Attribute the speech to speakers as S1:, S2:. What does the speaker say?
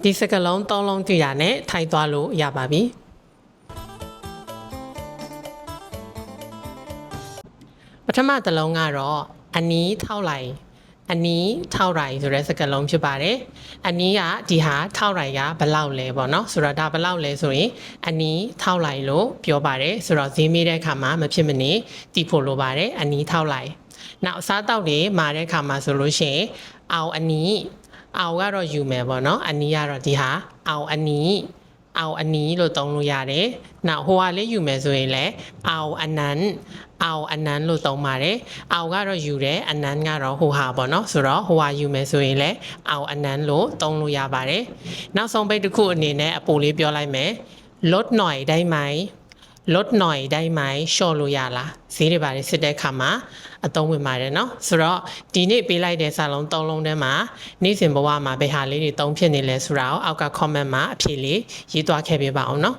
S1: ဒီစကားလုံး၃လုံးကြည့်ရနဲ့ထိုင်သွားလို့ရပါပြီပထမတစ်လုံးကတော့အနီးထောက်လိုက်အနီးထောက်လိုက်ဆိုတဲ့စကားလုံးဖြစ်ပါတယ်အနီးကဒီဟာထောက်လိုက်ကဘယ်လောက်လဲပေါ့နော်ဆိုတော့ဒါဘယ်လောက်လဲဆိုရင်အနီးထောက်လိုက်လို့ပြောပါတယ်ဆိုတော့ဈေးမေးတဲ့အခါမှာမဖြစ်မနေတည်ဖို့လိုပါတယ်အနီးထောက်လိုက်နောက်အစားတောက်တွေမာတဲ့အခါမှာဆိုလို့ရှိရင်အောက်အနီးအောက်ကတော့ယူမယ်ပေါ့နော်အနီးကတော့ဒီဟာအောက်အနီးအောက်အနီးလို့သုံးလို့ရတယ်။နောက်ဟိုဟာလေးယူမယ်ဆိုရင်လည်းအောက်အနန်းလို့သုံးပါတယ်။အောက်ကတော့ယူတယ်အနန်းကတော့ဟိုဟာပေါ့နော်။ဆိုတော့ဟိုဟာယူမယ်ဆိုရင်လည်းအောက်အနန်းလို့သုံးလို့ရပါတယ်။နောက်ဆုံးပိတ်တစ်ခုအနေနဲ့အပိုလေးပြောလိုက်မယ်။ lốt nổi đây mày lốt nổi đây mày ရှော့လို့ရလားဈေးတွေပါစစ်တဲ့အခါမှာအသုံးဝင်ပါတယ်နော်ဆိုတော့ဒီနေ့ပေးလိုက်တဲ့စာလုံး၃လုံးထဲမှာနေ့စဉ်ဘဝမှာဘယ်ဟာလေးတွေသုံးဖြစ်နေလဲဆိုတာကိုအောက်က comment မှာအဖြေလေးရေးသွားခဲ့ပေးပါအောင်နော်